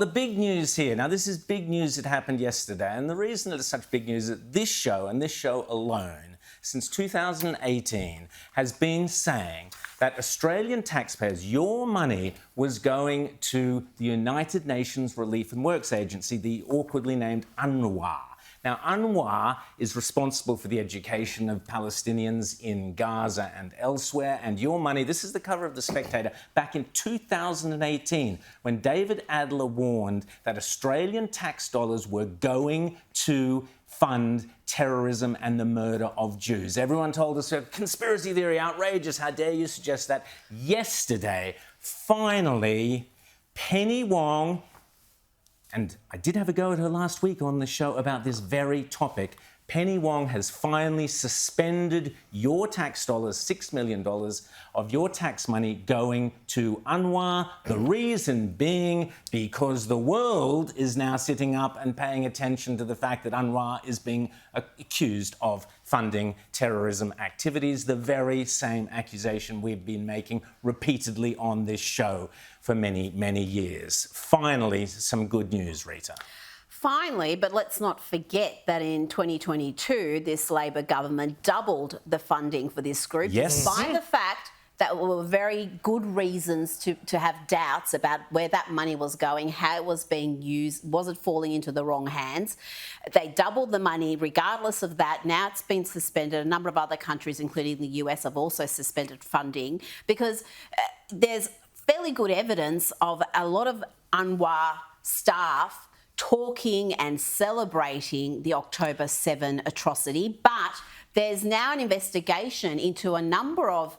The big news here, now this is big news that happened yesterday, and the reason it is such big news is that this show, and this show alone, since 2018, has been saying that Australian taxpayers, your money was going to the United Nations Relief and Works Agency, the awkwardly named UNRWA. Now, UNRWA is responsible for the education of Palestinians in Gaza and elsewhere, and your money, this is the cover of The Spectator, back in 2018, when David Adler warned that Australian tax dollars were going to fund terrorism and the murder of Jews. Everyone told us, conspiracy theory, outrageous, how dare you suggest that? Yesterday, finally, Penny Wong, and I did have a go at her last week on the show about this very topic. Penny Wong has finally suspended your tax dollars, $6 million of your tax money going to UNRWA. The reason being because the world is now sitting up and paying attention to the fact that UNRWA is being accused of funding terrorism activities, the very same accusation we've been making repeatedly on this show for many, many years. Finally, some good news, Rita. Finally, but let's not forget that in 2022, this Labor government doubled the funding for this group, despite the fact that there were very good reasons to have doubts about where that money was going, how it was being used, was it falling into the wrong hands. They doubled the money regardless of that. Now it's been suspended. A number of other countries, including the US, have also suspended funding because there's fairly good evidence of a lot of UNRWA staff talking and celebrating the October 7 atrocity, but there's now an investigation into a number of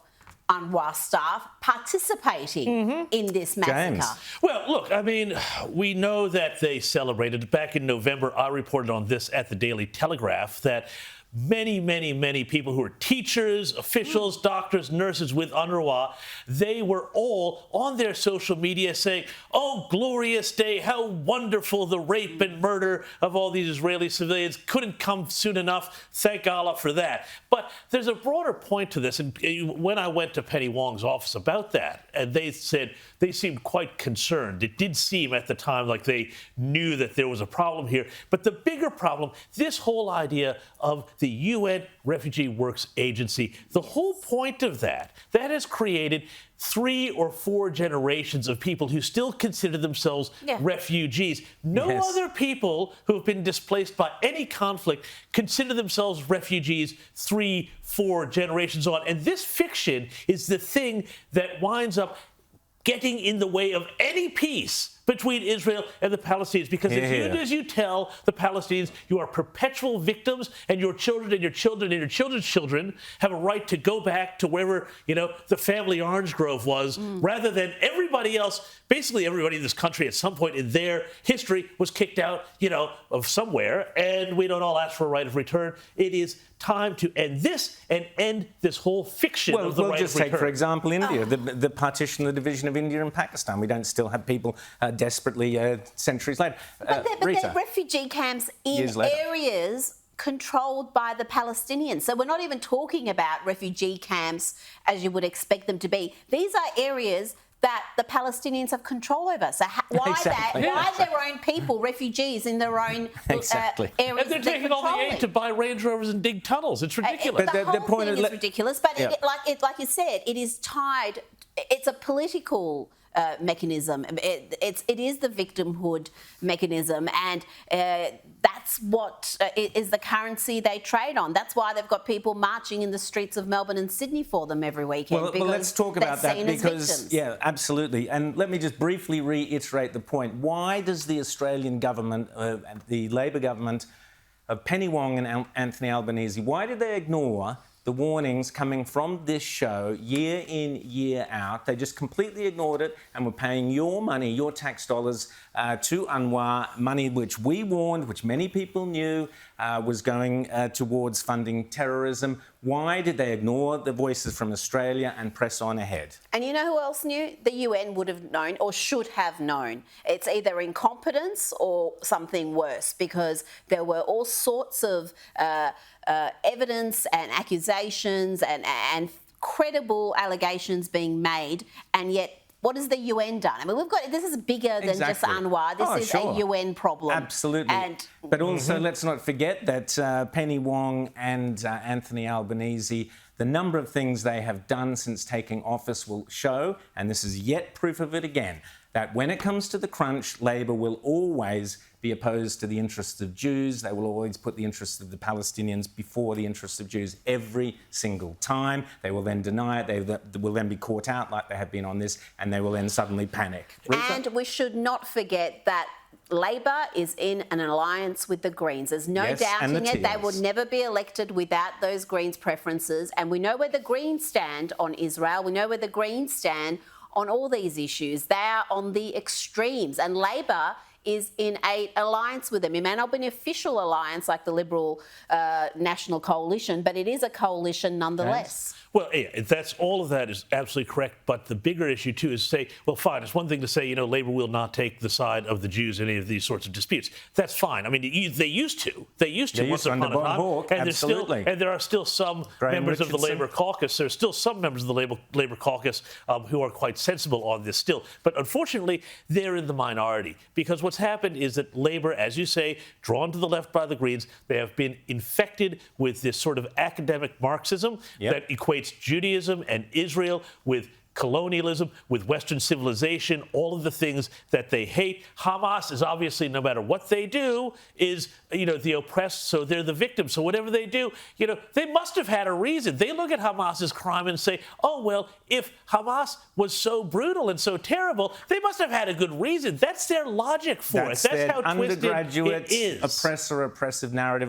UNRWA staff participating in this massacre. James. Well, look, I mean, we know that they celebrated. Back in November, I reported on this at the Daily Telegraph that many people who are teachers, officials, doctors, nurses with UNRWA, they were all on their social media saying, oh, glorious day, how wonderful the rape and murder of all these Israeli civilians couldn't come soon enough. Thank Allah for that. But there's a broader point to this. And when I went to Penny Wong's office about that, and they said they seemed quite concerned. It did seem at the time like they knew that there was a problem here. But the bigger problem, this whole idea of the UN Refugee Works Agency, the whole point of that has created 3 or 4 generations of people who still consider themselves refugees. No other people who have been displaced by any conflict consider themselves refugees 3, 4 generations on. And this fiction is the thing that winds up getting in the way of any peace between Israel and the Palestinians. Because as you tell the Palestinians you are perpetual victims and your children and your children and your children's children have a right to go back to wherever, the family orange grove was, rather than everybody else, basically everybody in this country at some point in their history was kicked out, of somewhere, and we don't all ask for a right of return. It is time to end this and end this whole fiction of the right of return. We'll just take, for example, India, the partition, the division of India and Pakistan. We don't still have people desperately centuries later. But they're refugee camps in areas controlled by the Palestinians. So we're not even talking about refugee camps as you would expect them to be. These are areas that the Palestinians have control over. So why their own people, refugees in their own areas? And they're taking all the aid to buy Range Rovers and dig tunnels. It's ridiculous. The whole thing is ridiculous. But like you said, it is tied. It's a political mechanism. It is the victimhood mechanism, and that's what is the currency they trade on. That's why they've got people marching in the streets of Melbourne and Sydney for them every weekend. Well, let's talk about that because, absolutely. And let me just briefly reiterate the point. Why does the Australian government, the Labor government of Penny Wong and Anthony Albanese, why did they ignore the warnings coming from this show year in, year out? They just completely ignored it and were paying your money, your tax dollars, to UNRWA, money which we warned, which many people knew was going towards funding terrorism. Why did they ignore the voices from Australia and press on ahead? And you know who else knew? The UN would have known or should have known. It's either incompetence or something worse, because there were all sorts of evidence and accusations and credible allegations being made, and yet what has the UN done? I mean, this is bigger than just UNRWA. This is a UN problem. Absolutely. But also, let's not forget that Penny Wong and Anthony Albanese, the number of things they have done since taking office will show, and this is yet proof of it again, that when it comes to the crunch, Labor will always be opposed to the interests of Jews. They will always put the interests of the Palestinians before the interests of Jews every single time. They will then deny it. They will then be caught out like they have been on this, and they will then suddenly panic. And we should not forget that Labor is in an alliance with the Greens. There's no doubting it. They would never be elected without those Greens preferences. And we know where the Greens stand on Israel. We know where the Greens stand on all these issues. They are on the extremes, and Labor is in an alliance with them. It may not be an official alliance like the Liberal National Coalition, but it is a coalition nonetheless. Well, yeah, all of that is absolutely correct. But the bigger issue, too, is to say, well, fine, it's one thing to say, Labor will not take the side of the Jews in any of these sorts of disputes. That's fine. I mean, they used to. They used to once upon a time. And there are still some members of the Labor caucus. There's still some members of the Labor caucus who are quite sensible on this still. But unfortunately, they're in the minority, because what's happened is that Labor, as you say, drawn to the left by the Greens, they have been infected with this sort of academic Marxism that equates Judaism and Israel with colonialism, with Western civilization, all of the things that they hate. Hamas is obviously, no matter what they do, is, the oppressed, so they're the victims. So whatever they do, they must have had a reason. They look at Hamas's crime and say, oh, well, if Hamas was so brutal and so terrible, they must have had a good reason. That's their logic for it. That's how twisted it is. Oppressive narrative.